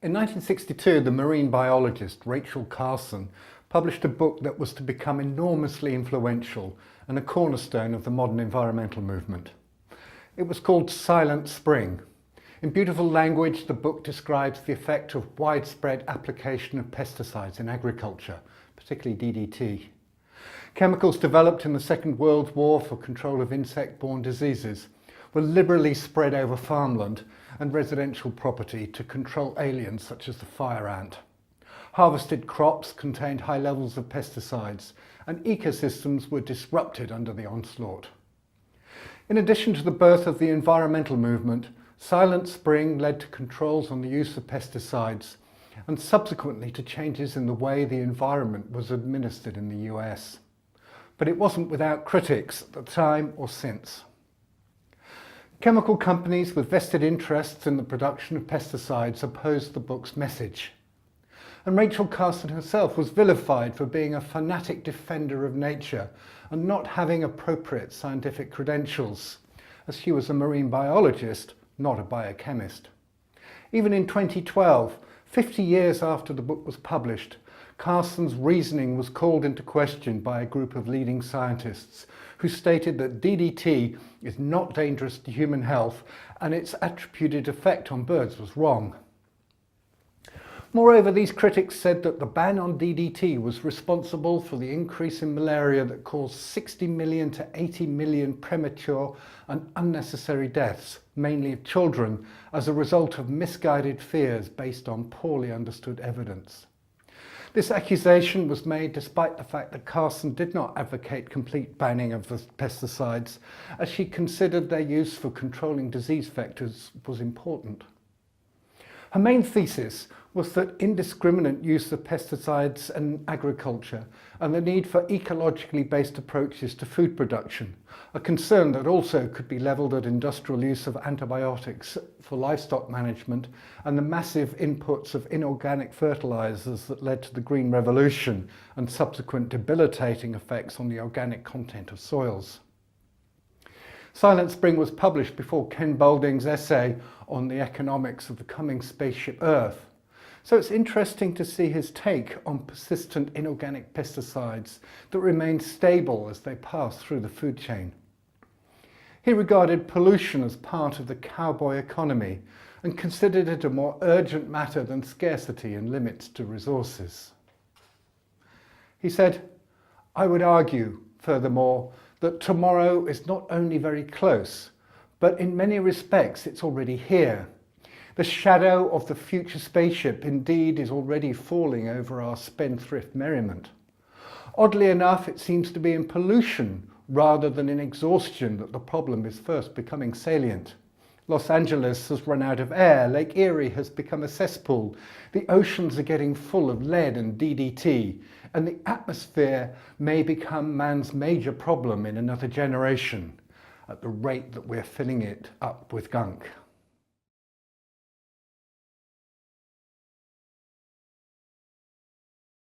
In 1962, the marine biologist Rachel Carson published a book that was to become enormously influential and a cornerstone of the modern environmental movement. It was called Silent Spring. In beautiful language, the book describes the effect of widespread application of pesticides in agriculture, particularly DDT. Chemicals developed in the Second World War for control of insect-borne diseases were liberally spread over farmland and residential property to control aliens such as the fire ant. Harvested crops contained high levels of pesticides, and ecosystems were disrupted under the onslaught. In addition to the birth of the environmental movement, Silent Spring led to controls on the use of pesticides and subsequently to changes in the way the environment was administered in the US. But it wasn't without critics at the time or since. Chemical companies with vested interests in the production of pesticides opposed the book's message. And Rachel Carson herself was vilified for being a fanatic defender of nature and not having appropriate scientific credentials, as she was a marine biologist, not a biochemist. Even in 2012, 50 years after the book was published, Carson's reasoning was called into question by a group of leading scientists who stated that DDT is not dangerous to human health and its attributed effect on birds was wrong. Moreover, these critics said that the ban on DDT was responsible for the increase in malaria that caused 60 million to 80 million premature and unnecessary deaths, mainly of children, as a result of misguided fears based on poorly understood evidence. This accusation was made despite the fact that Carson did not advocate complete banning of the pesticides, as she considered their use for controlling disease vectors was important. Her main thesis was that indiscriminate use of pesticides in agriculture and the need for ecologically based approaches to food production, a concern that also could be levelled at industrial use of antibiotics for livestock management and the massive inputs of inorganic fertilisers that led to the Green Revolution and subsequent debilitating effects on the organic content of soils. Silent Spring was published before Ken Boulding's essay on the economics of the coming spaceship Earth. So it's interesting to see his take on persistent inorganic pesticides that remain stable as they pass through the food chain. He regarded pollution as part of the cowboy economy and considered it a more urgent matter than scarcity and limits to resources. He said, "I would argue, furthermore, that tomorrow is not only very close, but in many respects it's already here. The shadow of the future spaceship indeed is already falling over our spendthrift merriment. Oddly enough, it seems to be in pollution rather than in exhaustion that the problem is first becoming salient. Los Angeles has run out of air, Lake Erie has become a cesspool, the oceans are getting full of lead and DDT, and the atmosphere may become man's major problem in another generation, at the rate that we're filling it up with gunk."